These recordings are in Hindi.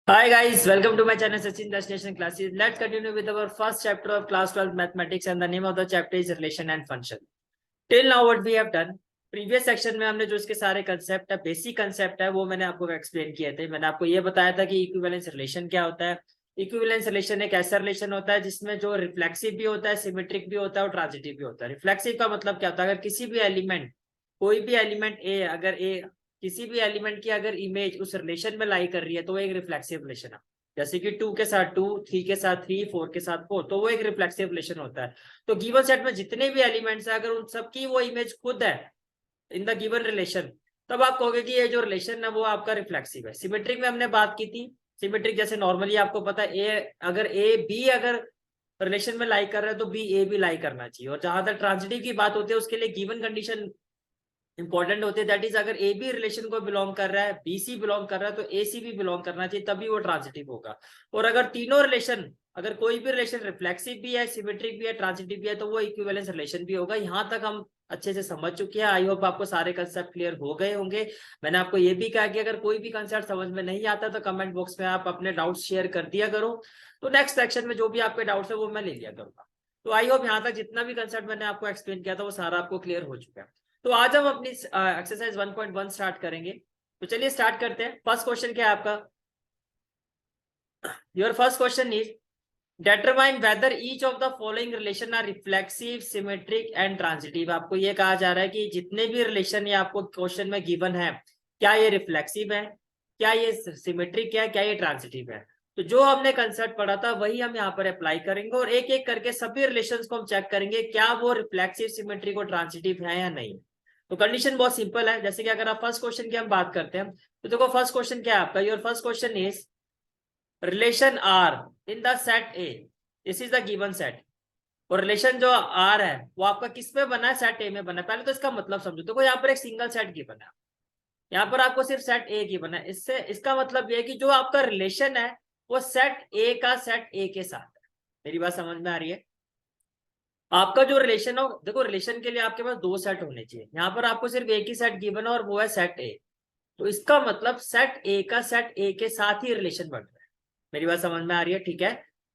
Hi guys, welcome to my channel Sachin Destination Classes. Let's continue with our first chapter of class 12 mathematics and the name of the chapter is relation and function. Till now what we have done, previous section में हमने जो इसके सारे कंसेप्ट है, बेसिक कंसेप्ट है, वो मैंने आपको एक्सप्लेन किए थे। मैंने आपको ये बताया था कि इक्विवेलेंस रिलेशन क्या होता है। इक्विवेलेंस रिलेशन एक ऐसा रिलेशन होता है जिसमें जो रिफ्लेक्सिव भी होता है, सिमेट्रिक भी होता है और ट्रांजिटिव भी होता है। रिफ्लेक्सिव का मतलब क्या होता है, अगर किसी भी एलिमेंट, कोई भी एलिमेंट ए, अगर ए किसी भी एलिमेंट की अगर इमेज उस रिलेशन में लाई कर रही है तो वो एक रिफ्लेक्सिव रिलेशन है। जैसे कि 2 के साथ 2, 3 के साथ 3, 4 के साथ 4, तो वो एक रिफ्लेक्सिव रिलेशन होता है। तो गिवन सेट में जितने भी एलिमेंट्स है, अगर उन सबकी वो इमेज खुद है इन द गिवन रिलेशन, तब आप कहोगे कि ये जो रिलेशन है वो आपका रिफ्लेक्सिव है। सिमेट्रिक में हमने बात की थी, सिमेट्रिक जैसे नॉर्मली आपको पता है ए बी अगर रिलेशन में लाई कर रहा है तो बी ए भी लाई करना चाहिए। और जहां तक ट्रांजिटिव की बात होती है उसके लिए गिवन कंडीशन इंपॉर्टेंट होते हैं, दैट इज अगर ए बी रिलेशन को बिलोंग कर रहा है, बी सी बिलोंग कर रहा है, तो ए सी भी बिलोंग करना चाहिए, तभी वो ट्रांजिटिव होगा। और अगर तीनों रिलेशन, अगर कोई भी रिलेशन रिफ्लेक्सिव भी है, सिमेट्रिक भी है, ट्रांजिटिव भी है, तो वो इक्विवेलेंस रिलेशन भी होगा। यहाँ तक हम अच्छे से समझ चुके हैं। आई होप आपको सारे कंसेप्ट क्लियर हो गए होंगे। मैंने आपको ये भी कहा कि अगर कोई भी कंसेप्ट समझ में नहीं आता तो कमेंट बॉक्स में आप अपने डाउट्स शेयर कर दिया करो, तो नेक्स्ट सेक्शन में जो भी आपके डाउट्स है वो मैं ले लिया करूंगा। तो आई होप यहाँ तक जितना भी कंसेप्ट मैंने आपको एक्सप्लेन किया था वो सारा आपको क्लियर हो चुका है। तो आज हम अपनी एक्सरसाइज 1.1 स्टार्ट करेंगे। तो चलिए स्टार्ट करते हैं। फर्स्ट क्वेश्चन क्या है आपका? Your first question is determine whether each of the following relation are reflexive, symmetric and transitive. आपको ये कहा जा रहा है कि जितने भी रिलेशन ये आपको क्वेश्चन में गिवन है, क्या ये रिफ्लेक्सिव है, क्या ये सिमेट्रिक है, क्या ये ट्रांजिटिव है। तो जो हमने कंसेप्ट पढ़ा था वही हम यहाँ पर अप्लाई करेंगे और एक एक करके सभी रिलेशंस को हम चेक करेंगे क्या वो रिफ्लेक्सिव, सिमेट्रिक और ट्रांजिटिव है या नहीं। तो कंडीशन बहुत सिंपल है। जैसे कि अगर आप फर्स्ट क्वेश्चन की हम बात करते हैं तो देखो फर्स्ट क्वेश्चन क्या है आपका? Your first question is relation R in the set A, this is the given set. और रिलेशन जो आर है वो आपका किस में बना है? सेट ए में बना है। पहले तो इसका मतलब समझो। देखो यहाँ पर एक सिंगल सेट गिवन है, यहाँ पर आपको सिर्फ सेट ए गिवन है। इससे इसका मतलब ये है कि जो आपका रिलेशन है वो सेट ए का सेट ए के साथ है। मेरी बात समझ में आ रही है? आपका जो रिलेशन हो, देखो रिलेशन के लिए आपके पास दो सेट होने चाहिए, यहाँ पर आपको सिर्फ एक ही सेट गिवन है और वो है सेट ए। तो इसका मतलब सेट ए का सेट ए के साथ ही रिलेशन बन रहा है। मेरी बात समझ में आ रही है? ठीक है,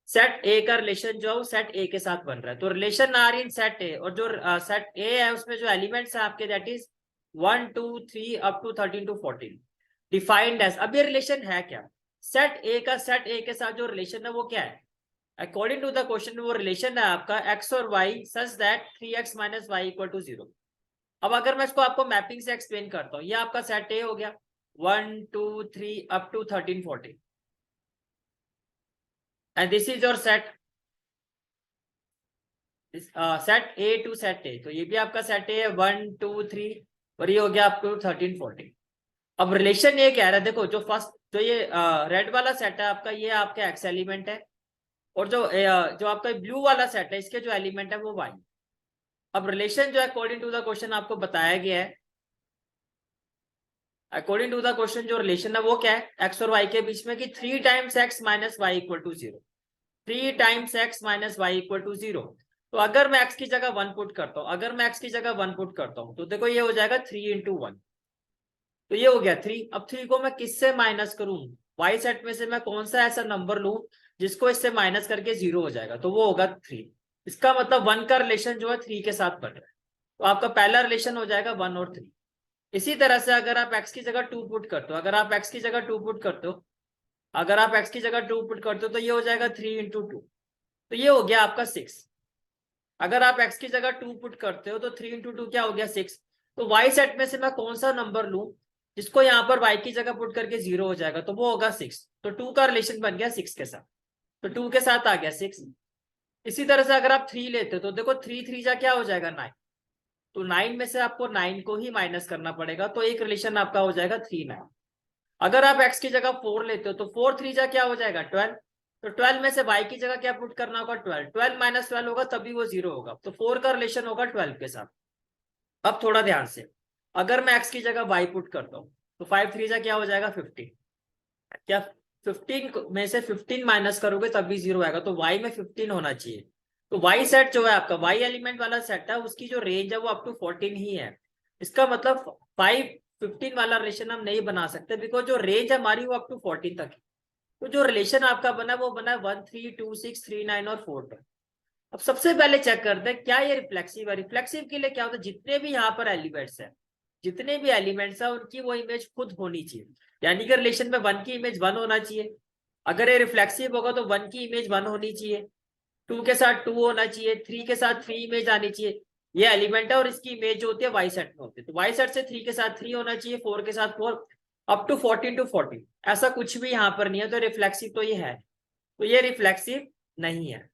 सेट ए का रिलेशन जो है वो सेट ए के साथ बन रहा है। तो relation R in set A, और जो सेट ए है उसमें जो एलिमेंट्स है आपके that is 1 2 3 up to 13 to 14 defined as. अब ये रिलेशन है क्या? सेट ए का सेट ए के साथ जो रिलेशन है वो क्या है? अकॉर्डिंग टू द क्वेश्चन वो रिलेशन है आपका एक्स और Y such that 3x minus Y equal to 0। अब अगर मैं इसको आपको मैपिंग से एक्सप्लेन करता हूँ, ये आपका सेट ए हो गया 1 2 3 up to 13 14, and this is your set set A to set A. तो ये भी आपका सेट ए है 1 2 3, और ये हो गया अप टू 13 14। अब रिलेशन ये कह रहा है, देखो जो फर्स्ट जो ये रेड वाला सेट है आपका, ये आपका एक्स एलिमेंट है, और जो आपका ब्लू वाला सेट है इसके जो एलिमेंट है वो वाई। अब रिलेशन जो है अकॉर्डिंग टू द क्वेश्चन आपको बताया गया है, अकॉर्डिंग टू द क्वेश्चन जो रिलेशन है वो क्या है एक्स और वाई के बीच में, कि 3 times X minus Y equal to 0, 3 times X minus Y equal to 0। तो अगर मैं एक्स की जगह 1 पुट करता हूँ, अगर मैं एक्स की जगह 1 पुट करता हूँ तो देखो ये हो जाएगा 3 इंटू 1, तो ये हो गया 3। अब 3 को मैं किससे माइनस करूं? वाई सेट में से मैं कौन सा ऐसा नंबर लूं जिसको इससे माइनस करके 0 हो जाएगा, तो वो होगा 3। इसका मतलब 1 का रिलेशन जो है 3 के साथ बढ़ रहा है, तो आपका पहला रिलेशन हो जाएगा 1 और 3। इसी तरह से अगर आप x की जगह 2 पुट करते हो, अगर आप x की जगह 2 पुट करते हो, अगर आप x की जगह 2 पुट करते हो तो ये हो जाएगा 3 इंटू 2, तो ये हो गया आपका 6। अगर आप x की जगह 2 पुट करते हो तो 3 इंटू 2 क्या हो गया 6। तो y सेट में से मैं कौन सा नंबर लूं जिसको यहाँ पर y की जगह पुट करके 0 हो जाएगा, तो वो होगा 6। तो 2 का रिलेशन बन गया 6 के साथ, तो 2 के साथ आ गया 6। इसी तरह से अगर आप 3 लेते हो तो देखो 3 3 जा क्या हो जाएगा 9, तो 9 में से आपको 9 को ही माइनस करना पड़ेगा, तो एक रिलेशन आपका हो जाएगा 3 9। अगर आप x की जगह 4 लेते हो तो 4 3 जा क्या हो जाएगा 12, तो 12 में से y की जगह क्या पुट करना होगा 12, 12 माइनस 12 होगा तभी वो 0 होगा, तो 4 का रिलेशन होगा 12 के साथ। अब थोड़ा ध्यान से, अगर मैं x की जगह y पुट करता हूँ तो 5 3 जा क्या हो जाएगा 15, क्या 15 में से 15 माइनस करोगे तभी 0 आएगा, तो y में 15 होना चाहिए। तो y सेट जो है आपका y एलिमेंट वाला सेट है उसकी जो रेंज है वो अप टू 14 ही है। इसका मतलब 5 15 वाला रिलेशन हम नहीं बना सकते, बिकॉज जो रेंज हमारी वो अप टू 14 तक है। तो जो रिलेशन आपका बना वो बना 1 3 2 6 3 9 और 4 2। अब सबसे पहले चेक करते हैं क्या ये रिफ्लेक्सिव है। रिफ्लेक्सिव के लिए क्या होता है, जितने भी यहाँ पर एलिमेंट्स है, जितने भी एलिमेंट्स है उनकी वो इमेज खुद होनी चाहिए। यानी कि रिलेशन में 1 की इमेज 1 होना चाहिए। अगर ये रिफ्लेक्सिव होगा तो 1 की इमेज 1 होनी चाहिए, 2 के साथ 2 होना चाहिए, 3 के साथ 3 इमेज आनी चाहिए। ये एलिमेंट है और इसकी इमेज जो होती है वाई सेट में होती है, तो वाई सेट से 3 के साथ 3 होना चाहिए, 4 के साथ 4, अप टू 14 टू 14। ऐसा कुछ भी यहाँ पर नहीं है, तो रिफ्लेक्सिव तो ये है, तो ये रिफ्लेक्सिव नहीं है।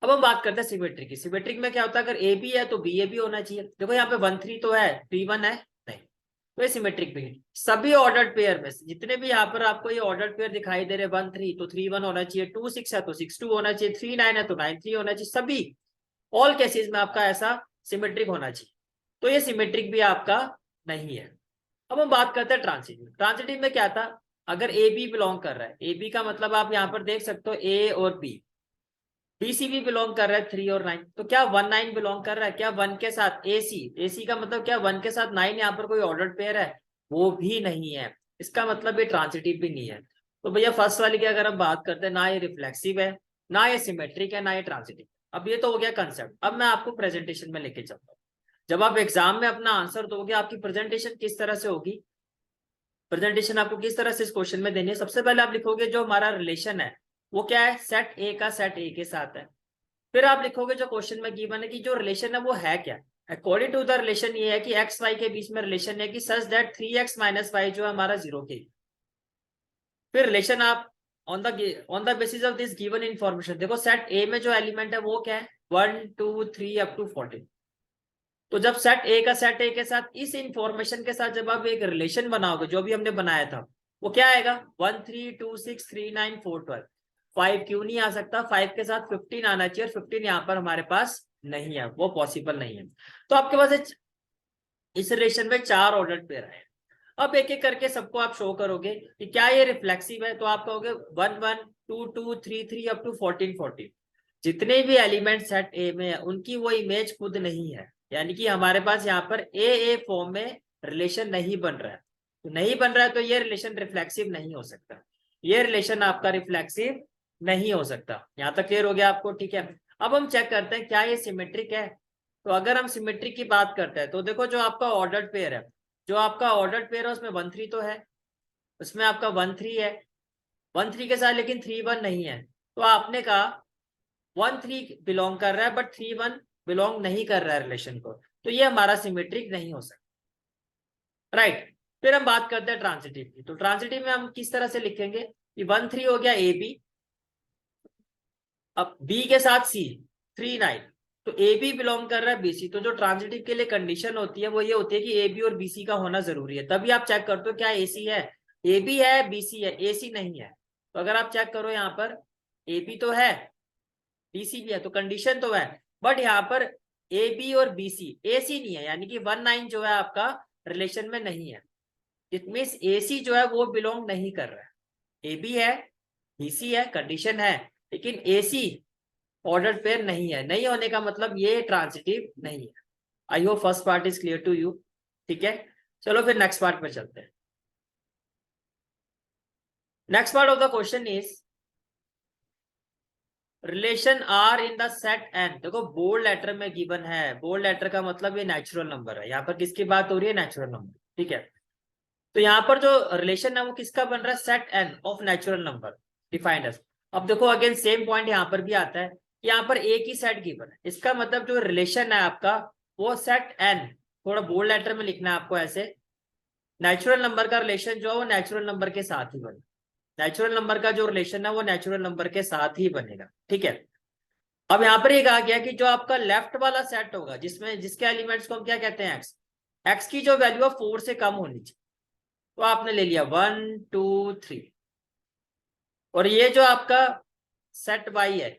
अब हम बात करते हैं सिमेट्रिक की। सिमेट्रिक में क्या होता है, अगर ए बी है तो बी ए बी होना चाहिए। देखो यहाँ पे 1 3 तो है, 3 1 है नहीं, तो ये सिमेट्रिक भी है। सभी ऑर्डर्ड पेयर में जितने भी यहाँ पर आपको ये ऑर्डर्ड पेयर दिखाई दे रहे 1 3 तो 3 1 होना चाहिए, 2 6 है तो 6 2 होना चाहिए, 3 9 है तो 9 3 होना चाहिए। सभी ऑल केसेस में आपका ऐसा सिमेट्रिक होना चाहिए, तो ये सिमेट्रिक भी आपका नहीं है। अब हम बात करते हैं ट्रांसिटिव। ट्रांसिटिव में क्या था, अगर ए बी बिलोंग कर रहा है, ए बी का मतलब आप यहाँ पर देख सकते हो ए और बी, बीसी भी बिलोंग कर रहा है 3 और 9, तो क्या 1 9 बिलोंग कर रहा है क्या 1 के साथ एसी, एसी का मतलब क्या 1 के साथ 9 यहाँ पर कोई ऑर्डर्ड पेयर है, वो भी नहीं है। इसका मतलब ये ट्रांसिटिव भी नहीं है। तो भैया फर्स्ट वाली की अगर हम बात करते हैं, ना ये रिफ्लेक्सिव है, ना ये सिमेट्रिक है, ना ये ट्रांसिटिव। अब ये तो हो गया कंसेप्ट। अब मैं आपको प्रेजेंटेशन में लेके चलता हूँ। जब आप एग्जाम में अपना आंसर दोगे, आपकी प्रेजेंटेशन किस तरह से होगी, प्रेजेंटेशन आपको किस तरह से इस क्वेश्चन में देनी है। सबसे पहले आप लिखोगे जो हमारा रिलेशन है वो क्या है, सेट ए का सेट ए के साथ है। फिर आप लिखोगे जो क्वेश्चन में गिवन है कि जो रिलेशन है वो है क्या। अकॉर्डिंग टू द रिलेशन ये है कि एक्स वाई के बीच में रिलेशन है कि सच दैट 3x माइनस वाई जो है हमारा 0 के। फिर रिलेशन आप on the basis of this given information, देखो सेट ए में जो एलिमेंट है वो क्या है 1 2 3 अप टू 14। तो जब सेट ए का सेट ए के साथ इस इंफॉर्मेशन के साथ जब आप एक रिलेशन बनाओगे जो भी हमने बनाया था, वो क्या आएगा 1 3 2 6 3 9 4 12। 5 क्यों नहीं आ सकता, 5 के साथ 15 आना चाहिए, और 15 यहाँ पर हमारे पास नहीं है, वो पॉसिबल नहीं है। तो आपके पास इस रिलेशन में 4 ऑर्डर पेयर है। अब एक एक करके सबको आप शो करोगे कि क्या ये रिफ्लेक्सिव है, तो आप कहोगे 1 1 2 2 3 3 अप टू 14 14। जितने भी एलिमेंट सेट ए में है उनकी वो इमेज खुद नहीं है, यानी कि हमारे पास यहाँ पर ए फॉर्म में रिलेशन नहीं बन रहा है। तो नहीं बन रहा है तो ये रिलेशन रिफ्लेक्सिव नहीं हो सकता, ये रिलेशन आपका रिफ्लेक्सिव नहीं हो सकता। यहाँ तक क्लियर हो गया आपको, ठीक है। अब हम चेक करते हैं क्या ये सिमेट्रिक है। तो अगर हम सिमेट्रिक की बात करते हैं तो देखो जो आपका ऑर्डर्ड पेयर है, जो आपका ऑर्डर्ड पेयर है उसमें 1 3 तो है, उसमें आपका 1 3 है, 1 3 के साथ लेकिन 3 1 नहीं है। तो आपने कहा 1 3 बिलोंग कर रहा है बट 3 1 बिलोंग नहीं कर रहा है रिलेशन को, तो ये हमारा सिमेट्रिक नहीं हो सकता, राइट। फिर हम बात करते हैं ट्रांसिटिव की। तो ट्रांसिटिव में हम किस तरह से लिखेंगे कि 1 3 हो गया ए बी, अब बी के साथ सी 3 9, तो ए बी बिलोंग कर रहा है बीसी। तो जो ट्रांसिटिव के लिए कंडीशन होती है वो ये होती है कि ए बी और बीसी का होना जरूरी है, तभी आप चेक करते हो क्या एसी है, ए बी है बीसी है, एसी नहीं है। तो अगर आप चेक करो यहाँ पर ए बी तो है बीसी भी है, तो कंडीशन तो है, बट यहाँ पर ए बी और बीसी एसी नहीं है, यानी कि 1 9 जो है आपका रिलेशन में नहीं है। इट मीन्स एसी जो है वो बिलोंग नहीं कर रहा है। ए बी है बीसी है कंडीशन है, लेकिन एसी ऑर्डर पेयर नहीं है। नहीं होने का मतलब ये ट्रांसिटिव नहीं है। I hope first part is clear to you, ठीक है। चलो फिर नेक्स्ट पार्ट पे चलते हैं। Next part of the question is relation R in the set N. देखो बोल्ड लेटर में गिवन है, बोल्ड लेटर का मतलब ये नेचुरल नंबर है, यहाँ पर किसकी बात हो रही है, नेचुरल नंबर, ठीक है। तो यहाँ पर जो रिलेशन है वो किसका बन रहा है, set N of natural number defined as. अब देखो अगेन सेम पॉइंट यहाँ पर भी आता है, यहाँ पर एक ही सेट गिवन है, इसका मतलब जो रिलेशन है आपका वो सेट एन, थोड़ा बोल्ड लेटर में लिखना है आपको ऐसे, नेचुरल नंबर का रिलेशन जो है वो नेचुरल नंबर के साथ ही बनेगा। नेचुरल नंबर का जो रिलेशन है वो नेचुरल नंबर के साथ ही बनेगा, ठीक है। अब यहाँ पर ये कहा गया कि जो आपका लेफ्ट वाला सेट होगा जिसमें जिसके एलिमेंट्स को हम क्या कहते हैं एक्स, एक्स की जो वैल्यू है 4 से कम होनी चाहिए, तो आपने ले लिया 1 2 3। और ये जो आपका सेट वाई है,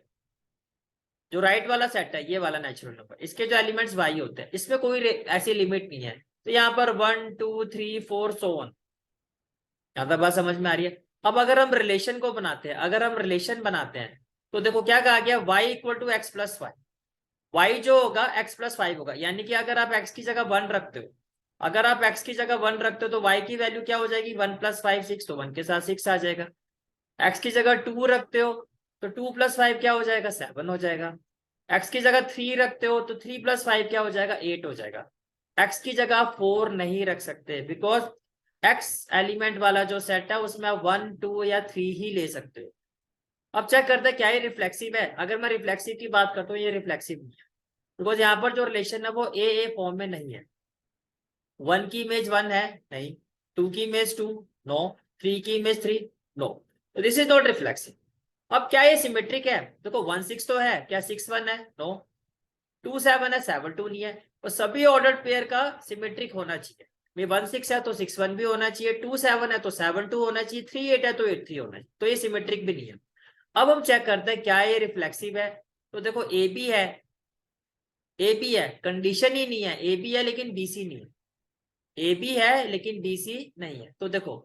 जो राइट वाला सेट है, ये वाला नेचुरल नंबर, इसके जो एलिमेंट्स वाई होते हैं, इसमें कोई ऐसी लिमिट नहीं है। तो यहाँ पर 1 2 3 4 सो ऑन। यहाँ तक बात समझ में आ रही है। अब अगर हम रिलेशन को बनाते हैं, अगर हम रिलेशन बनाते हैं तो देखो क्या कहा गया, y equal to X plus five, Y जो होगा x प्लस फाइव होगा, यानी कि अगर आप x की जगह 1 रखते हो, अगर आप x की जगह 1 रखते हो तो y की वैल्यू क्या हो जाएगी 1 प्लस 5 6, तो 1 के साथ 6 आ जाएगा। एक्स की जगह 2 रखते हो तो 2 + 5 क्या हो जाएगा, 7 हो जाएगा। एक्स की जगह 3 रखते हो तो 3 + 5 क्या हो जाएगा, 8 हो जाएगा। एक्स की जगह 4 नहीं रख सकते, बिकॉज एक्स एलिमेंट वाला जो सेट है उसमें आप 1 2 या 3 ही ले सकते हो। अब चेक करते हैं क्या ये रिफ्लेक्सिव है। अगर मैं रिफ्लेक्सिव की बात करता हूँ, ये रिफ्लेक्सिव नहीं है, बिकॉज यहाँ पर जो रिलेशन है वो ए फॉर्म में नहीं है। 1 की इमेज 1 है, नहीं। 2 की इमेज 2, नो। 3 की इमेज 3, नो। तो दिस इज नॉट रिफ्लेक्सिव। अब क्या ये सिमेट्रिक है, देखो 1 6 तो है, क्या 6 1 है, नो। 2 7 है, 7 2 नहीं है। तो सभी ऑर्डर्ड पेयर का सिमेट्रिक होना चाहिए। 1 6 है तो 6 1 भी होना चाहिए, 2 7 है तो 7 2 होना चाहिए, 3 8 है तो 8 3 होना चाहिए। तो ये सिमेट्रिक भी नहीं है। अब हम चेक करते हैं क्या ये रिफ्लेक्सिव है। तो देखो ए बी है, ए बी है, कंडीशन ही नहीं है, ए बी है लेकिन बी सी नहीं है। ए बी है लेकिन बी सी नहीं है। तो देखो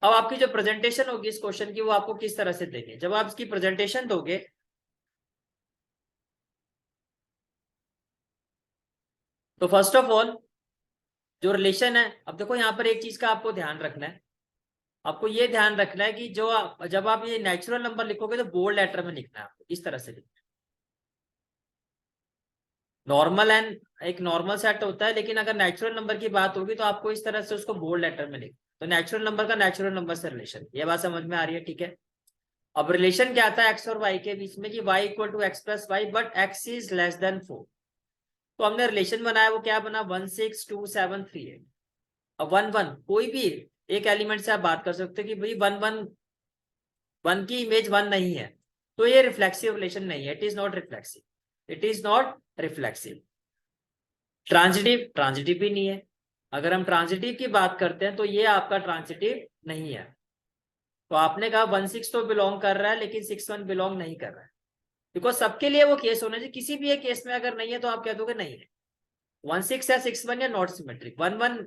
अब आपकी जो प्रेजेंटेशन होगी इस क्वेश्चन की, वो आपको किस तरह से देंगे। जब आप इसकी प्रेजेंटेशन दोगे तो फर्स्ट ऑफ ऑल जो रिलेशन है, अब देखो यहाँ पर एक चीज का आपको ध्यान रखना है। आपको ये ध्यान रखना है कि जब आप ये नेचुरल नंबर लिखोगे तो बोल्ड लेटर में लिखना है, आपको इस तरह से लिखना है। नॉर्मल एंड एक नॉर्मल सेट होता है, लेकिन अगर नेचुरल नंबर की बात होगी तो आपको इस तरह से उसको बोल्ड लेटर में लिखना। तो नेचुरल नंबर का नेचुरल नंबर से रिलेशन, ये बात समझ में आ रही है, ठीक है। अब रिलेशन क्या आता है एक्स और वाई के बीच में, कि Y equal to X plus Y but X is less than 4। तो हमने रिलेशन बनाया, वो क्या बना, 1 6 2 7 3 8। अब 1 1 कोई भी एक एलिमेंट से आप बात कर सकते हो कि भाई 1 1 1 की इमेज 1 नहीं है, तो ये रिफ्लेक्सिव रिलेशन नहीं है, it is not reflexive, it is not reflexive. Transitive, transitive भी नहीं है। अगर हम ट्रांजिटिव की बात करते हैं तो ये आपका ट्रांजिटिव नहीं है। तो आपने कहा 1 6 तो बिलोंग कर रहा है लेकिन 6 1 बिलोंग नहीं कर रहा है, बिकॉज सबके लिए वो केस होना चाहिए। किसी भी एक केस में अगर नहीं है तो आप कह दोगे नहीं है। 1 6 या 6 1 या नॉट सिमेट्रिक, 1 1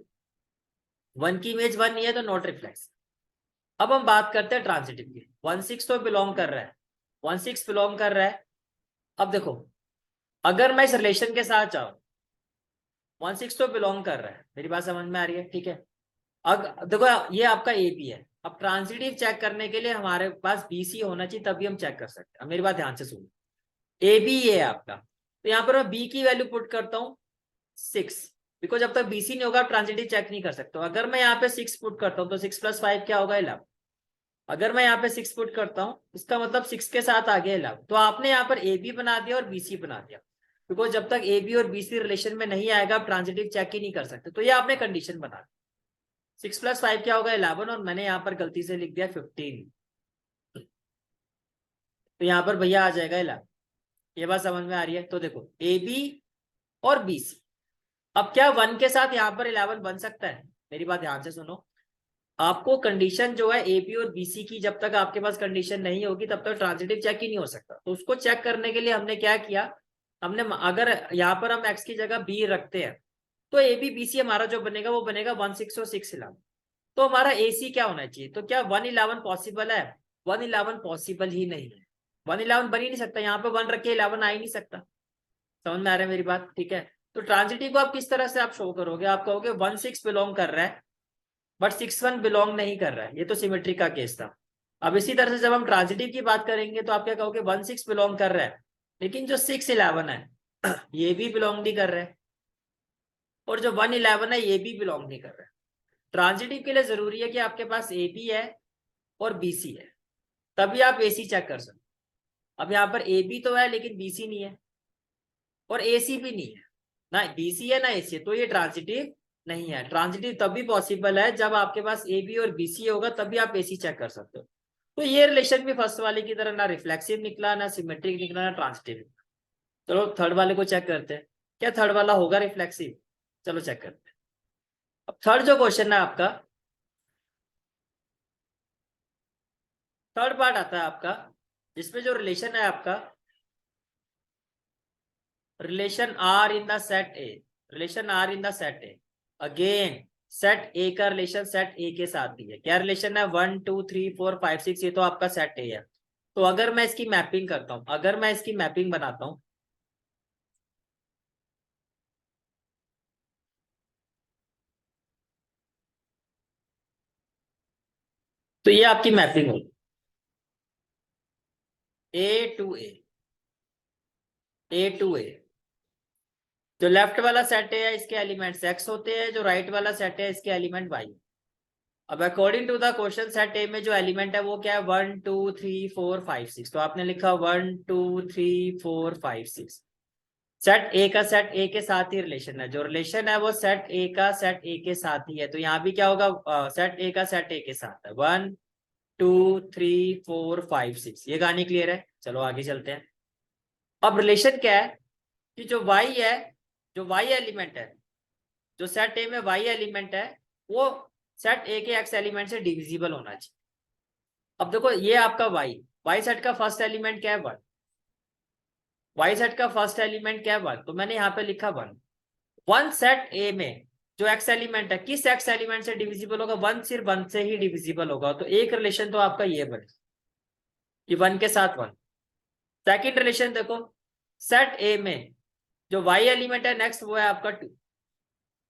1 की इमेज 1 नहीं है तो नॉट रिफ्लेक्स। अब हम बात करते हैं ट्रांजिटिव की। 1 6 तो बिलोंग कर रहा है, 1 6 बिलोंग कर रहा है। अब देखो अगर मैं इस रिलेशन के साथ जाऊं, 1 6 तो बिलोंग कर रहा है, मेरी बात समझ में आ रही है, ठीक है। अब देखो ये आपका ए बी है। अब ट्रांजिटिव चेक करने के लिए हमारे पास बी सी होना चाहिए, तभी हम चेक कर सकते हैं। अब मेरी बात ध्यान से सुनो, ए बी ये है आपका, तो यहाँ पर मैं बी की वैल्यू पुट करता हूँ 6, बिकॉज जब तक बीसी नहीं होगा ट्रांजिटिव चेक नहीं कर सकते। अगर मैं यहाँ पे 6 पुट करता हूँ तो 6 + 5 क्या होगा, 11। अगर मैं यहाँ पे 6 पुट करता हूँ इसका मतलब 6 के साथ आ गया 11। तो आपने यहाँ पर ए बी बना दिया और बीसी बना दिया, बिकॉज जब तक ए बी और बीसी रिलेशन में नहीं आएगा आप ट्रांजिटिव चेक ही नहीं कर सकते। तो ये आपने कंडीशन बना दी। 6 + 5 क्या होगा, 11, और मैंने यहाँ पर गलती से लिख दिया 15, तो यहाँ पर भैया आ जाएगा 11। ये बात समझ में आ रही है। तो देखो ए बी और बी सी, अब क्या 1 के साथ यहाँ पर 11 बन सकता है, मेरी बात ध्यान से सुनो। आपको कंडीशन जो है ए बी और बी सी की, जब तक आपके पास कंडीशन नहीं होगी तब तक ट्रांजिटिव चेक ही नहीं हो सकता। तो उसको चेक करने के लिए हमने क्या किया, हमने अगर यहाँ पर हम एक्स की जगह बी रखते हैं तो ए बी बी सी हमारा जो बनेगा वो बनेगा 1 6 और 6 11। तो हमारा ए सी क्या होना चाहिए, तो क्या 1 11 पॉसिबल है, 1 11 पॉसिबल ही नहीं है। 1 11 बन ही नहीं सकता, यहाँ पे 1 रख के 11 आ ही नहीं सकता। समझ में आ रहा है मेरी बात, ठीक है। तो ट्रांजिटिव को आप किस तरह से आप शो करोगे, आप कहोगे 1 6 बिलोंग कर रहा है बट 6 1 बिलोंग नहीं कर रहा है, ये तो सिमेट्री का केस था। अब इसी तरह से जब हम ट्रांजिटिव की बात करेंगे तो आप क्या कहोगे, 1 6 बिलोंग कर रहा है लेकिन जो 6 11 है ये भी बिलोंग नहीं कर रहा है, और जो 1 11 है ये भी बिलोंग नहीं कर रहा है। ट्रांजिटिव के लिए जरूरी है कि आपके पास ए बी है और बी सी है, तभी आप ए सी चेक कर सकते। अब यहाँ पर ए बी तो है लेकिन बी सी नहीं है, और ए सी भी नहीं है, ना बी सी है ना ए सी है, तो ये ट्रांजिटिव नहीं है। ट्रांजिटिव तभी पॉसिबल है जब आपके पास ए बी और बी सी होगा, तभी आप ए सी चेक कर सकते हो। तो ये रिलेशन भी फर्स्ट वाले की तरह ना रिफ्लेक्सिव निकला, ना सिमेट्रिक निकला, ना ट्रांजिटिव। चलो थर्ड वाले को चेक करते हैं, क्या थर्ड वाला होगा रिफ्लेक्सिव। चलो चेक करते हैं। अब थर्ड जो क्वेश्चन है आपका, थर्ड पार्ट आता है आपका, जिसमें जो रिलेशन है आपका, relation R in the set A, relation R in the set A. Again set A का रिलेशन सेट ए के साथ भी है। क्या रिलेशन है, 1 2 3 4 5 6, ये तो आपका सेट ए है। तो अगर मैं इसकी मैपिंग करता हूं, अगर मैं इसकी मैपिंग बनाता हूं, तो ये आपकी मैपिंग होगी। ए टू ए, ए टू ए। जो लेफ्ट वाला सेट है इसके एलिमेंट्स एक्स होते हैं, जो राइट वाला सेट है इसके एलिमेंट वाई। अब according to the question set A में जो एलिमेंट है वो क्या है, 1 2 3 4 5 6। तो आपने लिखा 1 2 3 4 5 6। सेट ए का सेट ए के साथ ही रिलेशन है, जो रिलेशन है वो सेट ए का सेट ए के साथ ही है। तो यहाँ भी क्या होगा, सेट ए का सेट ए के साथ है। 1 2 3 4 5 6। ये कहानी क्लियर है। चलो आगे चलते हैं। अब रिलेशन क्या है कि जो y है, जो y एलिमेंट है, जो सेट ए में y एलिमेंट है वो सेट ए के x एलिमेंट से डिविजिबल होना चाहिए। अब देखो ये आपका y सेट का फर्स्ट एलिमेंट क्या है, 1। y सेट का फर्स्ट एलिमेंट क्या है, 1। तो मैंने यहाँ पे लिखा 1। 1 सेट ए में जो x एलिमेंट है किस x एलिमेंट से डिविजिबल होगा, 1 सिर्फ 1 से ही डिविजिबल होगा। तो एक रिलेशन तो आपका ये बने कि 1 के साथ 1। सेकेंड रिलेशन देखो, सेट ए में जो y एलिमेंट है नेक्स्ट वो है आपका 2।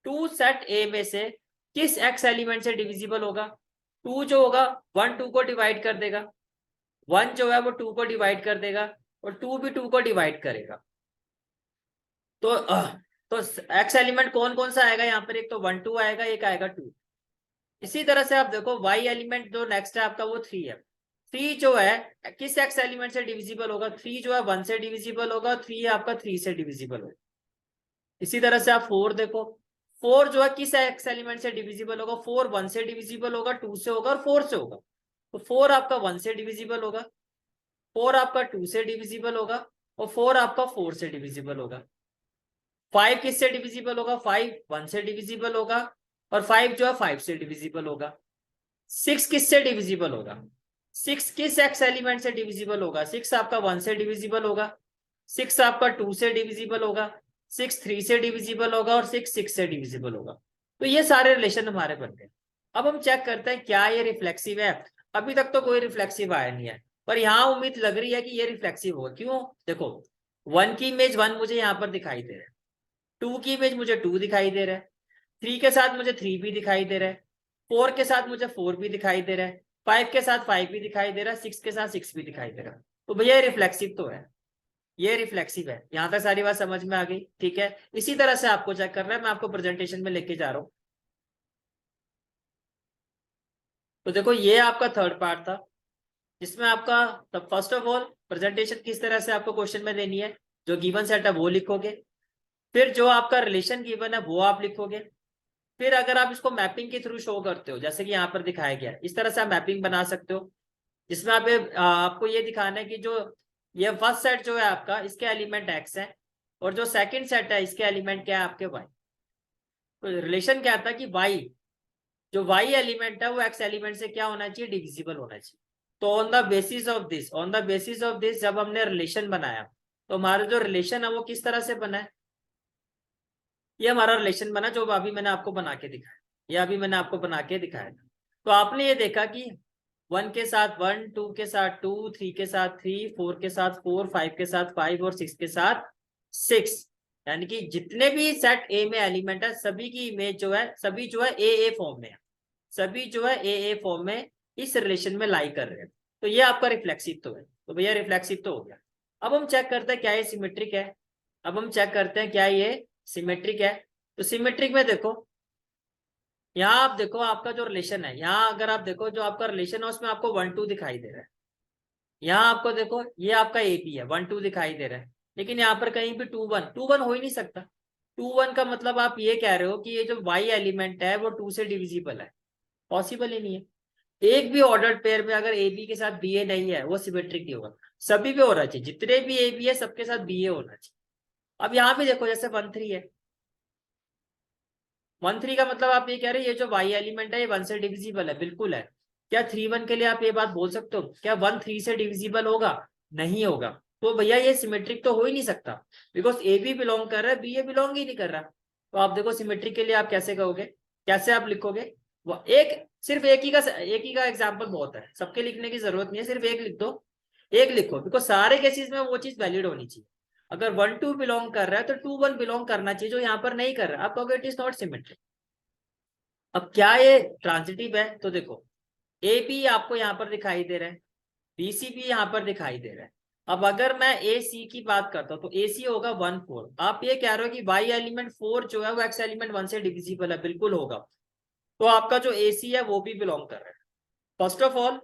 2 सेट ए में से किस x एलिमेंट से डिविजिबल होगा, 2 जो होगा 1 2 को डिवाइड कर देगा, 1 जो है वो 2 को डिवाइड कर देगा और 2 भी 2 को डिवाइड करेगा। तो x एलिमेंट कौन कौन सा आएगा यहाँ पर, एक तो 1 2 आएगा, एक आएगा 2। इसी तरह से आप देखो y एलिमेंट जो नेक्स्ट है आपका वो 3 है। 3 जो है किस x एलिमेंट से डिविजिबल होगा, 3 जो है 1 से डिविजिबल होगा, 3 आपका 3 से डिविजिबल होगा। इसी तरह से आप 4 देखो, 4 जो है किस x एलिमेंट से डिविजिबल होगा, 4 1 से डिविजिबल होगा, 2 से होगा और 4 से होगा। तो 4 आपका 1 से डिविजिबल होगा, 4 आपका 2 से डिविजिबल होगा और 4 आपका 4 से डिविजिबल होगा। 5 किससे डिविजिबल होगा, 5 1 से डिविजिबल होगा और 5 जो है 5 से डिविजिबल होगा। 6 किससे डिविजिबल होगा, 6 किस x एलिमेंट से डिविजिबल होगा, 6 आपका 1 से डिविजिबल होगा, 6 आपका 2 से डिविजिबल होगा, 6 3 से डिविजिबल होगा और 6 6 से डिविजिबल होगा। तो ये सारे रिलेशन हमारे बन गए। अब हम चेक करते हैं क्या ये रिफ्लेक्सिव है। अभी तक तो कोई रिफ्लेक्सिव आया नहीं है, पर यहाँ उम्मीद लग रही है कि ये रिफ्लेक्सिव होगा। क्यों, देखो 1 की इमेज 1 मुझे यहाँ पर दिखाई दे रहा है, 2 की इमेज मुझे 2 दिखाई दे रहा है, 3 के साथ मुझे 3 भी दिखाई दे रहा है, 4 के साथ मुझे 4 भी दिखाई दे रहा है, 5 के साथ 5 भी दिखाई दे रहा है, 6 के साथ 6 भी दिखाई दे रहा है। तो भैया रिफ्लेक्सिव तो है, ये रिफ्लेक्सिव है। यहां तक सारी बात समझ में आ गई, ठीक है। इसी तरह से आपको चेक करना है, मैं आपको प्रेजेंटेशन में लेके जा रहा हूं। तो देखो ये आपका थर्ड पार्ट था जिसमें आपका फर्स्ट ऑफ ऑल प्रेजेंटेशन किस तरह से आपको क्वेश्चन में देनी है, जो गिवन सेट है वो लिखोगे, फिर जो आपका रिलेशन गिवन है वो आप लिखोगे, फिर अगर आप इसको मैपिंग के थ्रू शो करते हो जैसे कि यहाँ पर दिखाया गया है, इस तरह से आप मैपिंग बना सकते हो जिसमें आपको ये दिखाना है कि जो ये फर्स्ट सेट जो है आपका इसके एलिमेंट एक्स है और जो सेकंड सेट है इसके एलिमेंट क्या है आपके वाई। तो रिलेशन क्या था कि वाई, जो वाई एलिमेंट है वो एक्स एलिमेंट से क्या होना चाहिए, डिविजिबल होना चाहिए। तो on the basis of this, on the basis of this जब हमने रिलेशन बनाया तो हमारा जो रिलेशन है वो किस तरह से बना है, ये हमारा रिलेशन बना जो अभी मैंने आपको बना के दिखाया, ये अभी मैंने आपको बना के दिखाया था। तो आपने ये देखा कि 1 के साथ 1, 2 के साथ 2, 3 के साथ 3, 4 के साथ 4, 5 के साथ 5 और 6 के साथ 6, यानी कि जितने भी सेट ए में एलिमेंट है सभी की इमेज जो है, सभी जो है ए फॉर्म में है, सभी जो है ए फॉर्म में इस रिलेशन में लाई कर रहे हैं। तो ये आपका रिफ्लेक्सिव तो है। तो भैया रिफ्लेक्सिव तो हो गया। अब हम चेक करते हैं क्या ये सिमेट्रिक है। अब हम चेक करते हैं क्या ये सिमेट्रिक है। तो सिमेट्रिक में देखो, यहाँ आप देखो आपका जो रिलेशन है, यहाँ अगर आप देखो जो आपका रिलेशन है उसमें आपको 1 2 दिखाई दे रहा है। यहाँ आपको देखो ये आपका ए बी है, 1 2 दिखाई दे रहा है, लेकिन यहाँ पर कहीं भी 2 1, 2 1 हो ही नहीं सकता। 2 1 का मतलब आप ये कह रहे हो कि ये जो वाई एलिमेंट है वो 2 से डिविजिबल है, पॉसिबल ही नहीं है। एक भी ऑर्डर्ड पेयर में अगर ए बी के साथ बी ए नहीं है वो सिमेट्रिक नहीं होगा। सभी पे होना चाहिए, जितने भी ए बी है सबके साथ बी ए होना चाहिए। अब यहाँ पे देखो जैसे 1 3 है, 1 3 का मतलब आप ये कह रहे हैं ये जो वाई एलिमेंट है ये 1 से डिविजिबल है, बिल्कुल है। क्या 3 1 के लिए आप ये बात बोल सकते हो, क्या 1 3 से डिविजिबल होगा, नहीं होगा। तो भैया ये सिमेट्रिक तो हो ही नहीं सकता, बिकॉज ए बी बिलोंग कर रहा है, बी ए बिलोंग ही नहीं कर रहा। तो आप देखो सिमेट्रिक के लिए आप कैसे कहोगे, कैसे आप लिखोगे। एक सिर्फ एक ही का एग्जाम्पल बहुत है, सबके लिखने की जरूरत नहीं है, सिर्फ एक लिख दो, एक लिखो, बिकॉज सारे केसेस में वो चीज वैलिड होनी चाहिए। अगर 1 2 बिलोंग कर रहा है तो 2 1 बिलोंग करना चाहिए, जो यहाँ पर नहीं कर रहा आप कहोगे इट इज नॉट सिमेट्रिक। अब क्या ये ट्रांजिटिव है, तो देखो ए बी आपको यहाँ पर दिखाई दे रहा है, बी सी भी यहाँ पर दिखाई दे रहा है, अब अगर मैं ए सी की बात करता हूँ तो ए सी होगा 1 4। आप ये कह रहे हो कि वाई एलिमेंट 4 जो है वो एक्स एलिमेंट 1 से डिविजिबल है, बिल्कुल होगा। तो आपका जो ए सी है वो भी बिलोंग कर रहा है। फर्स्ट ऑफ ऑल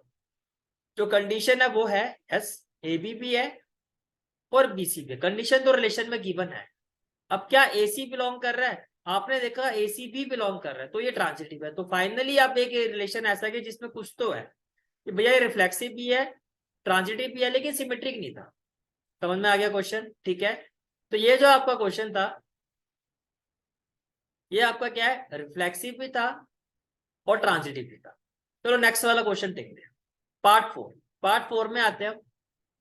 जो कंडीशन है वो है एस, ए बी भी है और बी सी भी। कंडीशन तो रिलेशन में गिवन है। अब क्या ए सी बिलोंग कर रहा है? आपने देखा ए सी भी बिलोंग कर रहा है, तो ये ट्रांजिटिव है। तो फाइनली आप एक रिलेशन ऐसा है जिसमें कुछ तो है कि भैया ये रिफ्लेक्सिव भी है, ट्रांजिटिव भी है, लेकिन सिमेट्रिक नहीं था। समझ में आ गया क्वेश्चन? ठीक है, तो ये जो आपका क्वेश्चन था ये आपका क्या है, रिफ्लेक्सिव भी था और ट्रांजिटिव भी था। चलो नेक्स्ट वाला क्वेश्चन देखते हैं, पार्ट 4। पार्ट 4 में आते हैं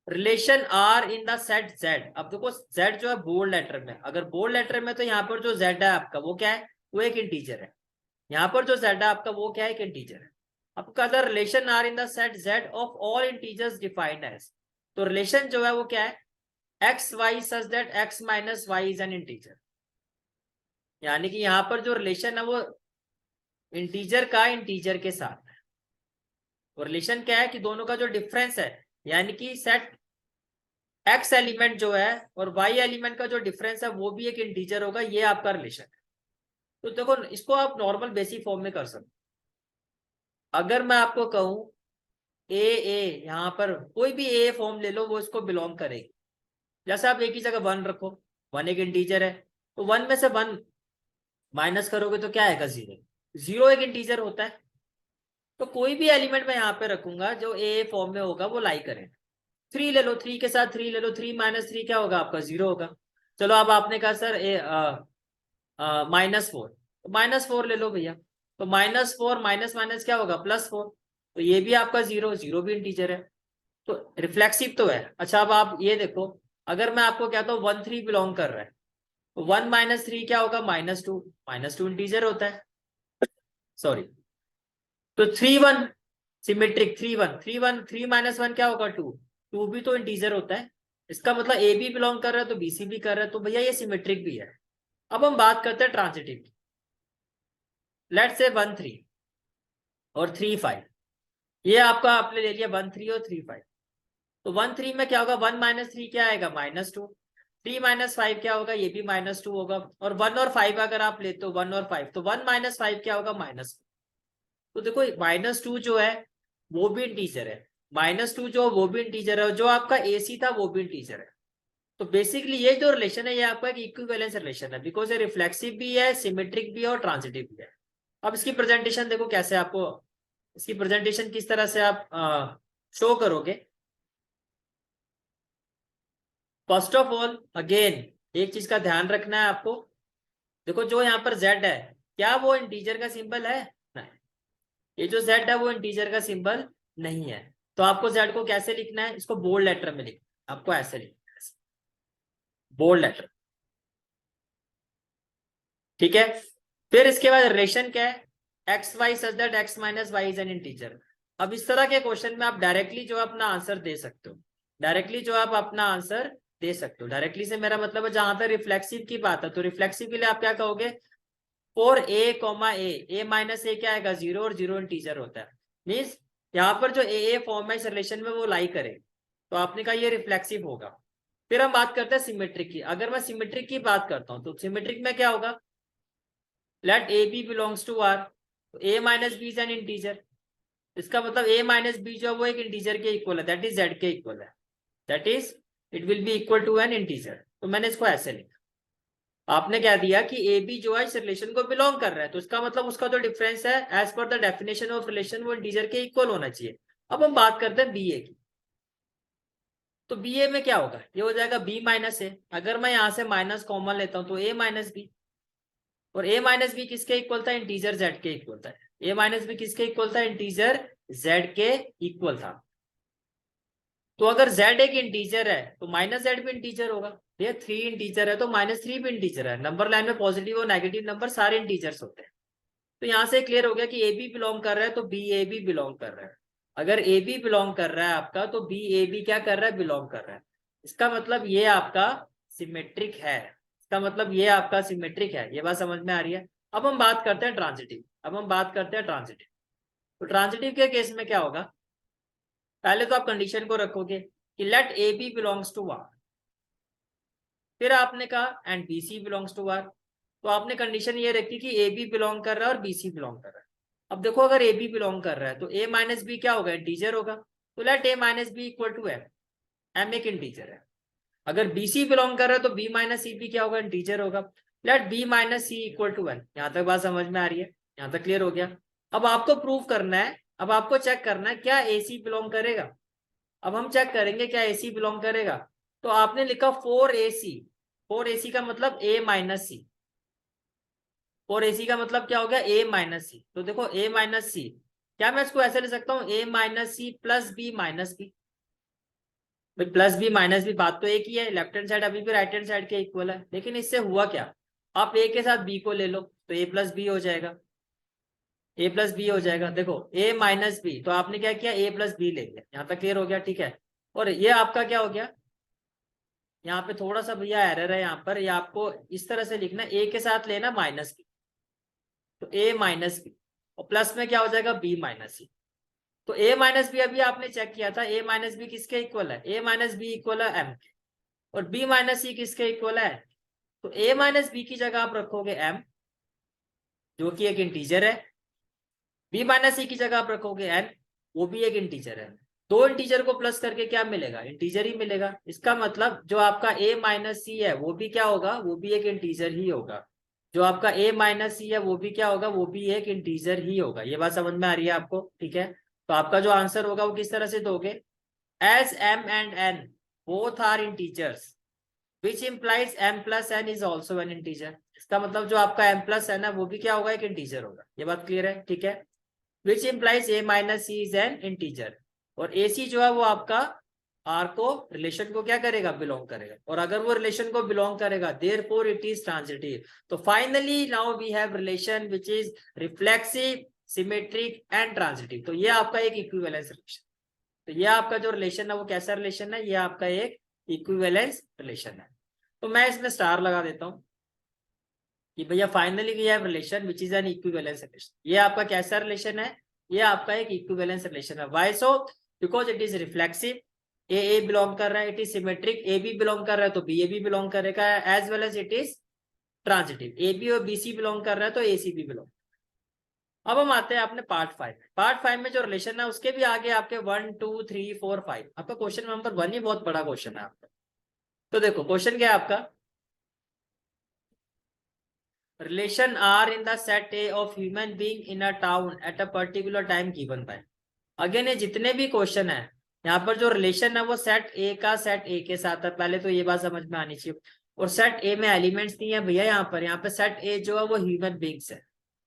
relation R in the set Z. अब देखो जेड जो है बोल्ड लेटर में, अगर बोल्ड लेटर में तो यहाँ पर जो जेड है आपका वो क्या है, वो एक इंटीजर है। यहाँ पर जो जेड है आपका वो क्या है, एक इंटीजर है। अब कहता है relation R in the set Z of all integers defined as. तो रिलेशन जो है वो क्या है, X Y such that X minus Y is an integer. यानी कि यहाँ पर जो रिलेशन है वो इंटीजर का इंटीजर के साथ है। और रिलेशन क्या है कि दोनों का जो डिफरेंस है, यानी कि सेट एक्स एलिमेंट जो है और वाई एलिमेंट का जो डिफरेंस है वो भी एक इंटीजर होगा, ये आपका रिलेशन है। तो देखो इसको आप नॉर्मल बेसिक फॉर्म में कर सकते। अगर मैं आपको कहूं ए यहाँ पर कोई भी ए फॉर्म ले लो वो इसको बिलोंग करेगी। जैसे आप एक ही जगह 1 रखो, 1 एक इंटीजर है, तो 1 में से 1 माइनस करोगे तो क्या आएगा, 0। 0 एक इंटीजर होता है। तो कोई भी एलिमेंट मैं यहाँ पे रखूंगा जो ए फॉर्म में होगा वो लाई करे। 3 ले लो, 3 के साथ 3 ले लो, 3 माइनस 3 क्या होगा आपका, 0 होगा। चलो अब आपने कहा सर -4, तो -4 ले लो भैया। तो -4 माइनस माइनस क्या होगा, +4। तो ये भी आपका 0, 0 भी इंटीजर है, तो रिफ्लेक्सिव तो है। अच्छा अब आप ये देखो, अगर मैं आपको कहता हूँ 1 3 बिलोंग कर रहा है, तो 1 माइनस 3 क्या होगा, -2। -2 इंटीजर होता है, सॉरी। तो 3 1 सिमेट्रिक, 3 1 3 1 3 माइनस 1 क्या होगा, 2। 2 भी तो इंटीजर होता है। इसका मतलब ए भी बिलोंग कर रहा है तो बी सी भी कर रहा है, तो भैया ये सिमेट्रिक भी है। अब हम बात करते हैं ट्रांजिटिव की। लेट्स से 1 3 और 3 5, ये आपका आपने ले लिया 1 3 और 3 5। तो 1 3 में क्या होगा, 1 माइनस 3 क्या आएगा, -2। 3 माइनस 5 क्या होगा, ये भी -2 होगा। और 1 और 5 अगर आप लेते हो, 1 और 5, तो 1 माइनस 5 क्या होगा, -2। तो देखो -2 जो है वो भी इंटीजर है, -2 जो वो भी इंटीजर है, जो आपका ए सी था वो भी इंटीजर है। तो बेसिकली ये जो रिलेशन है ये आपका एक इक्विवेलेंस रिलेशन है, बिकॉज ये रिफ्लेक्सिव भी है, सिमेट्रिक भी है और ट्रांजिटिव भी है। अब इसकी प्रेजेंटेशन देखो कैसे, आपको इसकी प्रेजेंटेशन किस तरह से आप शो करोगे। फर्स्ट ऑफ ऑल अगेन एक चीज का ध्यान रखना है आपको। देखो जो यहाँ पर z है, क्या वो इंटीजर का सिंबल है, नहीं। ये जो z है वो इंटीजर का सिंबल नहीं है। तो आपको z को कैसे लिखना है, इसको बोल्ड लेटर में लिखना, आपको ऐसे लिखना है, बोल्ड लेटर। ठीक है, फिर इसके बाद रिलेशन क्या है, X Y such that X minus Y is an integer. अब इस तरह के क्वेश्चन में आप डायरेक्टली जो अपना आंसर दे सकते हो, डायरेक्टली जो आप अपना आंसर दे सकते हो। डायरेक्टली से मेरा मतलब है जहां तक रिफ्लेक्सिव की बात है, तो रिफ्लेक्सिव के लिए आप क्या कहोगे, for a comma a minus a क्या आएगा, 0 और 0 इंटीजर होता है। मीन्स यहाँ पर जो ए फॉर्म है इस रिलेशन में वो लाई करे, तो आपने कहा ये रिफ्लेक्सिव होगा। फिर हम बात करते हैं सिमेट्रिक की। अगर मैं सिमेट्रिक की बात करता हूँ तो सिमेट्रिक में क्या होगा, let A B belongs to R, तो a minus b is an integer. इसका मतलब ए माइनस बी जो है वो एक इंटीजर के इक्वल है, दैट इज जेड के इक्वल है, that is it will be equal to an integer. तो मैंने इसको ऐसे लिखा। आपने क्या दिया कि ए बी जो है इस रिलेशन को बिलोंग कर रहा है, तो इसका मतलब उसका जो डिफरेंस है as per the definition of relation वो इंटीजर के इक्वल होना चाहिए। अब हम बात करते हैं बी ए की। तो बी ए में क्या होगा, ये हो जाएगा बी माइनस ए। अगर मैं यहाँ से माइनस कॉमन लेता हूँ तो ए माइनस बी, और ए माइनस बी किसके इक्वल था, इंटीजर जेड के इक्वल था। ए माइनस बी किसके इक्वल था, इंटीजर जेड के इक्वल था। तो अगर जेड एक इंटीजर है तो माइनस जेड भी इंटीजर होगा। ये 3 इंटीजर है तो -3 भी इंटीजर है। नंबर लाइन में पॉजिटिव और नेगेटिव नंबर सारे इंटीजर्स होते हैं। तो यहाँ से क्लियर हो गया कि ए बी बिलोंग कर रहा है तो बी ए बी बिलोंग कर रहा है। अगर ए बी बिलोंग कर रहा है आपका तो बी ए बी क्या कर रहा है, बिलोंग कर रहा है। इसका मतलब ये आपका सिमेट्रिक है, इसका मतलब ये आपका सिमेट्रिक है। ये बात समझ में आ रही है। अब हम बात करते हैं ट्रांजिटिव। अब हम बात करते हैं ट्रांजिटिव। तो ट्रांजिटिव के केस में क्या होगा, पहले तो आप कंडीशन को रखोगे कि let A B belongs to R, फिर आपने कहा and B C belongs to R. तो आपने कंडीशन ये रखी कि ए बी बिलोंग कर रहा है और बी सी बिलोंग कर रहा है। अब देखो अगर ए बी बिलोंग कर रहा है तो ए माइनस बी क्या होगा, इंटीजर होगा। तो let A minus B equal to M, M एक इंटीजर है। अगर बी सी बिलोंग कर रहा है तो बी माइनस सी बी क्या होगा, इंटीजर होगा। Let B minus C equal to one. यहां तक बात समझ में आ रही है, यहां तक क्लियर हो गया। अब आपको प्रूव करना है, अब आपको चेक करना है क्या ए सी बिलोंग करेगा। अब हम चेक करेंगे क्या ए सी बिलोंग करेगा। तो आपने लिखा फोर ए सी, फोर ए सी का मतलब ए माइनस सी, फोर ए सी का मतलब क्या हो गया, ए माइनस सी। तो देखो ए माइनस सी, क्या मैं इसको ऐसे ले सकता हूँ, a minus c plus b minus b. भाई प्लस बी माइनस बी बात तो एक ही है, लेफ्ट हैंड साइड अभी भी राइट हैंड साइड के इक्वल है। लेकिन इससे हुआ क्या, आप ए के साथ बी को ले लो तो ए प्लस बी हो जाएगा, ए प्लस बी हो जाएगा। देखो ए माइनस बी, तो आपने क्या किया, ए प्लस बी ले लिया। यहाँ तक क्लियर हो गया, ठीक है। और ये आपका क्या हो गया, यहाँ पे थोड़ा सा भैया एरर है, यहाँ पर ये आपको इस तरह से लिखना, ए के साथ लेना माइनस बी, तो ए माइनस बी और प्लस में क्या हो जाएगा, बी माइनस सी। तो ए माइनस बी अभी आपने चेक किया था, ए माइनस बी किसके इक्वल है, ए माइनस बी इक्वल है एम के, और बी माइनस सी किसके इक्वल है। तो ए माइनस बी की जगह आप रखोगे एम, जो कि एक इंटीजर है। बी माइनस सी की जगह आप रखोगे एन, वो भी एक इंटीजर है। दो इंटीजर को प्लस करके क्या मिलेगा, इंटीजर ही मिलेगा। इसका मतलब जो आपका ए माइनस सी है वो भी क्या होगा, वो भी एक इंटीजर ही होगा। जो आपका ए माइनस सी है वो भी क्या होगा, वो भी एक इंटीजर ही होगा। ये बात समझ में आ रही है आपको, ठीक है। तो आपका जो आंसर होगा वो किस तरह से दोगे, as M and N both are integers which implies M plus N is also an integer. इसका मतलब जो आपका एम प्लस एन है वो भी क्या होगा, एक इंटीजर होगा। ये बात क्लियर है, ठीक है। Which implies A minus C is an integer, और ए सी जो है वो आपका आर को, रिलेशन को क्या करेगा, बिलोंग करेगा। और अगर वो रिलेशन को बिलोंग करेगा देयरफॉर इट इज ट्रांजिटिव। तो finally now we have relation which is reflexive, symmetric and transitive. तो ये आपका एक इक्विवेलेंस रिलेशन। तो ये आपका जो रिलेशन है वो कैसा रिलेशन है, ये आपका एक इक्विवेलेंस रिलेशन है। तो मैं इसमें स्टार लगा देता हूं कि भैया finally we have relation which is an equivalence relation. ये आपका कैसा रिलेशन है, ये आपका एक इक्विवेलेंस रिलेशन है। Why so, because it is reflexive, A belong कर रहा है, it is symmetric, A B belong कर रहा है तो बी ए बी बिलोंग करेगा, as well as it is transitive, A B और बी सी बिलोंग कर रहा है तो ए सी बी बिलोंग। अब हम आते हैं अपने पार्ट 5 में। पार्ट 5 में जो रिलेशन है उसके भी आगे आपके 1 2 3 4 5, आपका क्वेश्चन नंबर 1 ही बहुत बड़ा क्वेश्चन है आपका। तो देखो क्वेश्चन क्या है आपका, relation R in the set A of human being in a town at a particular time given by। Again ये जितने भी क्वेश्चन है यहाँ पर जो रिलेशन है वो सेट ए का सेट ए के साथ है, पहले तो ये बात समझ में आनी चाहिए। और सेट ए में एलिमेंट्स नहीं है भैया, यहाँ पे सेट ए जो है वो ह्यूमन बींग्स है,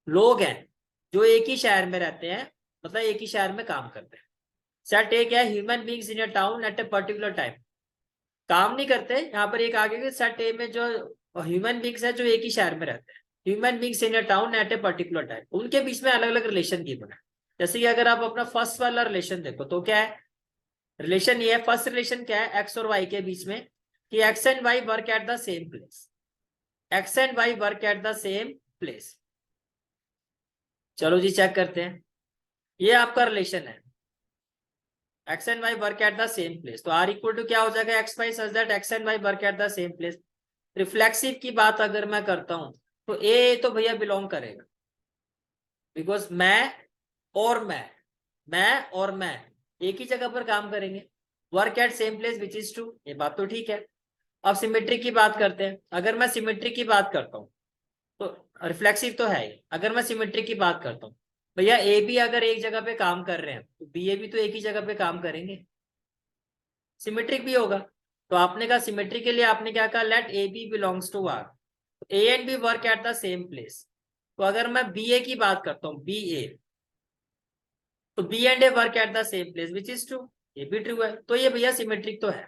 लोग हैं जो एक ही शहर में रहते हैं, मतलब एक ही शहर में काम करते हैं। सेट ए क्या है, human beings in a town eight a particular time, काम नहीं करते। यहाँ पर एक आगे सेट ए में जो ह्यूमन बींग्स है जो एक ही शहर में रहते हैं, human beings in a town eight a particular time, उनके बीच में अलग अलग रिलेशन गिवन है। जैसे कि अगर आप अपना फर्स्ट वाला रिलेशन देखो तो क्या है, रिलेशन ये है, फर्स्ट रिलेशन क्या है, एक्स और वाई के बीच में, कि x and y work at the same place, x and y work at the same place. चलो जी चेक करते हैं, ये आपका रिलेशन है, x and y work at the same place. तो आर इक्वल टू क्या हो जाएगा, x Y such that x and y work at the same place. Reflexive की बात अगर मैं करता हूं तो ए तो भैया बिलोंग करेगा, बिकॉज मैं और मैं एक ही जगह पर काम करेंगे, work at same place which is true, ये बात तो ठीक है। अब सिमेट्री की बात करते हैं, अगर मैं सिमेट्री की बात करता हूँ तो रिफ्लेक्सिव तो है ही। अगर मैं सिमेट्री की बात करता हूँ, भैया ए बी अगर एक जगह पे काम कर रहे हैं तो बी ए भी तो एक ही जगह पे काम करेंगे, सिमेट्रिक भी होगा। तो आपने कहा सिमेट्री के लिए आपने क्या कहा, let A B belongs to R, a and b work at the same place. तो अगर मैं बी ए की बात करता हूँ, बी ए, तो b and a work at the same place which is true, ये भी ट्रू है। तो ये भैया सिमेट्रिक तो है।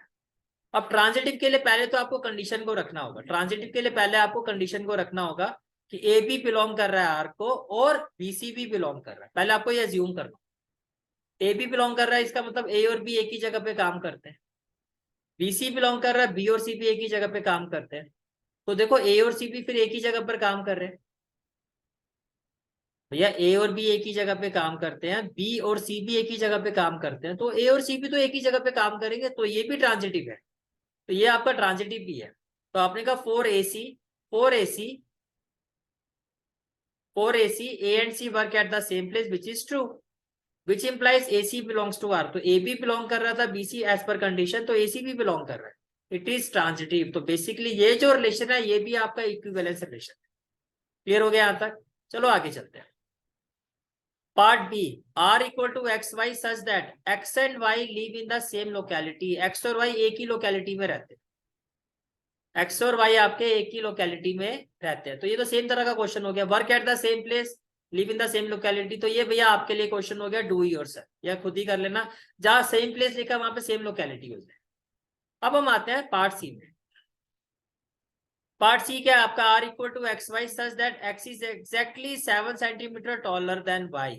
अब ट्रांजिटिव के लिए पहले तो आपको कंडीशन को रखना होगा, ट्रांजिटिव के लिए पहले आपको कंडीशन को रखना होगा कि ए बी बिलोंग कर रहा है आर को और बी सी भी बिलोंग कर रहा है। पहले आपको ये अज्यूम करना, ए बी बिलोंग कर रहा है इसका मतलब ए और बी एक ही जगह पे काम करते हैं, बी सी बिलोंग कर रहा है, बी और सी भी एक ही जगह पे काम करते हैं। तो देखो ए और सी भी फिर एक ही जगह पर काम कर रहे हैं। भैया ए और बी एक ही जगह पे काम करते हैं, बी और सी भी एक ही जगह पे काम करते हैं, तो ए और सी भी तो एक ही जगह पे काम करेंगे, तो ये भी ट्रांजिटिव है, तो ये आपका ट्रांजिटिव भी है। तो आपने कहा 4AC, 4AC, 4AC, A and C work at the same place, which is true, which implies AC belongs to R। तो A भी बिलोंग कर रहा था BC एज पर कंडीशन, तो AC भी बिलोंग कर रहा है, इट इज ट्रांजिटिव। तो बेसिकली ये जो रिलेशन है ये भी आपका इक्विवेलेंस रिलेशन है। क्लियर हो गया यहां तक? चलो आगे चलते हैं। Part b, R equal to x Y such that x and y live in the same locality. X और वाई एक ही लोकेलिटी में रहते हैं, एक्स और वाई आपके एक ही लोकेलिटी में रहते हैं, तो ये तो सेम तरह का क्वेश्चन हो गया। Work at the same place, live in the same locality, तो ये भैया आपके लिए क्वेश्चन हो गया डू योरसेल्फ, या खुद ही कर लेना, जहां सेम प्लेस लिखा वहां पे सेम लोकेलिटी हो जाए। अब हम आते हैं पार्ट सी में। पार्ट सी क्या है आपका? R equal to x Y such that x is exactly 7 centimetre taller than y.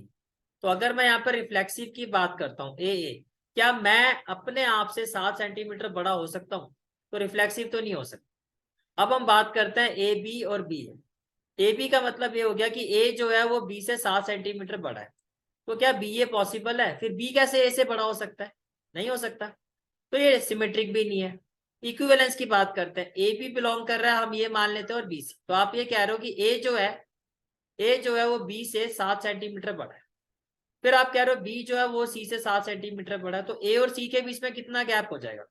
तो अगर मैं यहाँ पर रिफ्लेक्सिव की बात करता हूँ ए, क्या मैं अपने आप से 7 सेंटीमीटर बड़ा हो सकता हूँ? तो रिफ्लेक्सिव तो नहीं हो सकता। अब हम बात करते हैं ए बी और बी। ए बी का मतलब ये हो गया कि ए जो है वो बी से 7 सेंटीमीटर बड़ा है, तो क्या बी ए पॉसिबल है? फिर बी कैसे ए से बड़ा हो सकता है? नहीं हो सकता, तो ये सिमेट्रिक भी नहीं है। इक्विवेलेंस की बात करते हैं, ए बी बिलोंग कर रहा है हम ये मान लेते हैं और बी सी, तो आप ये कह रहे हो कि ए जो है वो बी से 7 सेंटीमीटर बड़ा है। फिर आप कह रहे हो बी जो है वो सी से 7 सेंटीमीटर बड़ा है, तो ए और सी के बीच में कितना गैप हो जाएगा?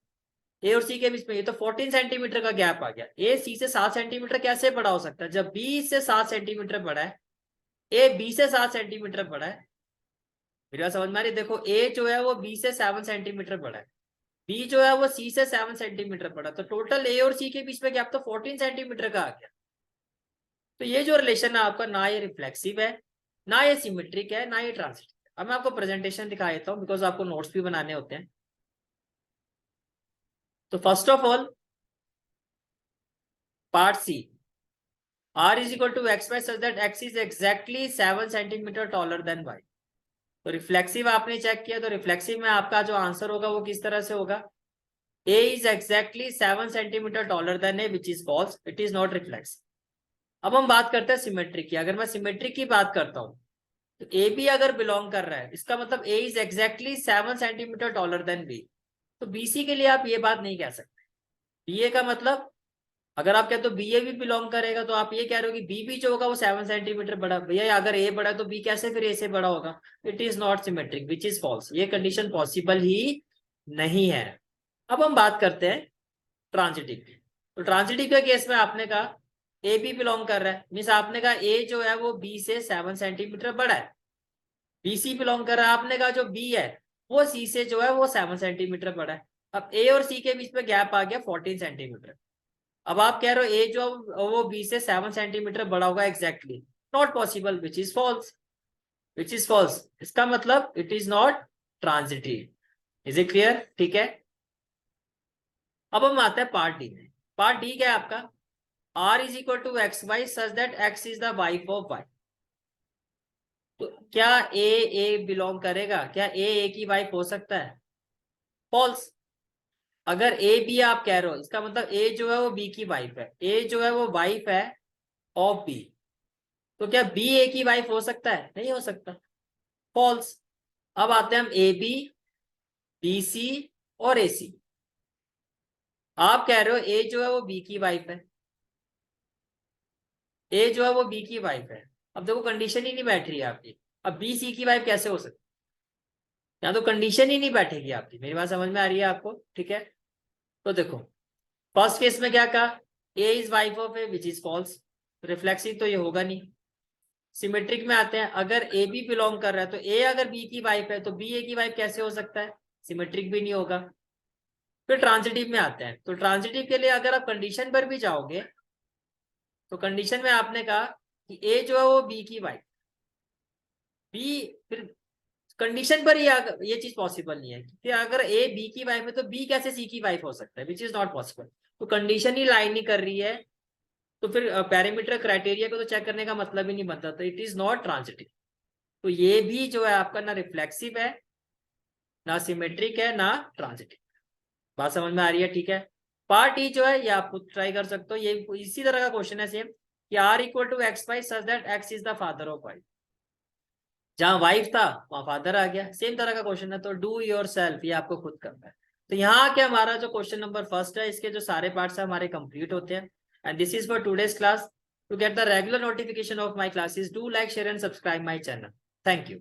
ए और सी के बीच में ये तो 14 सेंटीमीटर का गैप आ गया। ए सी से 7 सेंटीमीटर कैसे बड़ा हो सकता है? जब बी से 7 सेंटीमीटर बड़ा है, ए बी से 7 सेंटीमीटर बड़ा है। मेरी बात समझ में आ रही है? देखो ए जो है वो बी से 7 सेंटीमीटर बड़ा है, बी जो है वो सी से 7 सेंटीमीटर बड़ा, तो टोटल ए और सी के बीच में गैप तो 14 सेंटीमीटर का आ गया। तो ये जो रिलेशन है आपका, ना ये रिफ्लेक्सिव है, ना ये सिमेट्रिक है, ना ये ट्रांजिटिव। अब मैं आपको प्रेजेंटेशन दिखा देता हूँ, बिकॉज आपको नोट्स भी बनाने होते हैं। तो first of all part c, R is equal to x y such that x is exactly 7 centimetre taller then y। तो रिफ्लेक्सिव आपने चेक किया, तो रिफ्लेक्सिव में आपका जो आंसर होगा वो किस तरह से होगा? A is exactly 7 centimetre taller then A, which is false, it is not reflexive। अब हम बात करते हैं सिमेट्रिक की। अगर मैं सिमेट्रिक की बात करता हूं, तो ए बी अगर बिलोंग कर रहा है, इसका मतलब a is exactly 7 centimetre taller than b, तो बीसी के लिए आप ये बात नहीं कह सकते। बीए का मतलब, अगर आप कहते हो बी ए भी बिलोंग करेगा, तो आप ये कह रहे हो कि बी भी जो होगा वो 7 सेंटीमीटर बड़ा। भैया अगर ए बड़ा है तो बी कैसे फिर ए से बड़ा होगा? It is not symmetric, which is false, ये कंडीशन पॉसिबल ही नहीं है। अब हम बात करते हैं ट्रांजिटिव की। तो ट्रांजिटिव के केस में आपने कहा ए बी बिलोंग कर रहा है, मीन्स आपने कहा ए जो है वो बी से 7 सेंटीमीटर बड़ा है। बी सी बिलोंग कर रहा है, आपने कहा जो बी है वो सी से जो है वो 7 सेंटीमीटर बड़ा है। अब ए और सी के बीच में गैप आ गया 14 सेंटीमीटर। अब आप कह रहे हो ए जो वो बी से 7 सेंटीमीटर बड़ा होगा exactly, not possible, which is false, which is false. इसका मतलब it is not transitive. Is it clear? ठीक है। अब हम आते हैं पार्ट डी में। पार्ट डी क्या है आपका? R is equal to x Y such that x is the wife of y. तो क्या ए बिलोंग करेगा? क्या ए की वाइफ हो सकता है? फॉल्स। अगर ए बी आप कह रहे हो, इसका मतलब ए जो है वो बी की वाइफ है, ए जो है वो वाइफ है ऑफ बी, तो क्या बी ए की वाइफ हो सकता है? नहीं हो सकता, फॉल्स। अब आते हैं हम ए बी, बी सी और ए सी। आप कह रहे हो ए जो है वो बी की वाइफ है, ए जो है वो बी की वाइफ है। अब देखो कंडीशन ही नहीं बैठ रही है आपकी, अब बी सी की वाइफ कैसे हो सकती? यहाँ तो कंडीशन ही नहीं बैठेगी आपकी। मेरी बात समझ में आ रही है आपको? ठीक है। तो देखो फर्स्ट केस में क्या कहा? A is wife of a, which is false, reflexive तो ये होगा नहीं। सिमेट्रिक में आते हैं, अगर ए बी बिलोंग कर रहा है, तो ए अगर बी की वाइफ है तो बी ए की वाइफ कैसे हो सकता है? सिमेट्रिक भी नहीं होगा। फिर ट्रांजिटिव में आते हैं, तो ट्रांजिटिव के लिए अगर आप कंडीशन पर भी जाओगे, तो कंडीशन में आपने कहा कि ए जो है वो बी की वाइफ, बी, फिर कंडीशन पर ये चीज पॉसिबल नहीं है कि अगर ए बी की वाइफ है तो बी कैसे सी की वाइफ हो सकता है, विच इज नॉट पॉसिबल। तो कंडीशन ही लाइन नहीं कर रही है, तो फिर पैरामीटर क्राइटेरिया को तो चेक करने का मतलब ही नहीं बनता, तो इट इज नॉट ट्रांजिटिव। तो ये भी जो है आपका ना रिफ्लेक्सिव है, ना सिमेट्रिक है, ना ट्रांजिटिव। बात समझ में आ रही है? ठीक है। पार्ट ई जो है ये आप खुद ट्राई कर सकते हो, ये इसी तरह का क्वेश्चन है सेम, कि R equal to x Y such that x is the father of y. जहाँ वाइफ था वहां फादर आ गया, सेम तरह का क्वेश्चन है। तो डू योर सेल्फ, ये आपको खुद करना है। तो यहाँ के हमारा जो क्वेश्चन नंबर फर्स्ट है, इसके जो सारे पार्ट्स है हमारे कंप्लीट होते हैं। And this is for today's class. To get the regular notification of my classes, do like share and subscribe my channel. Thank you.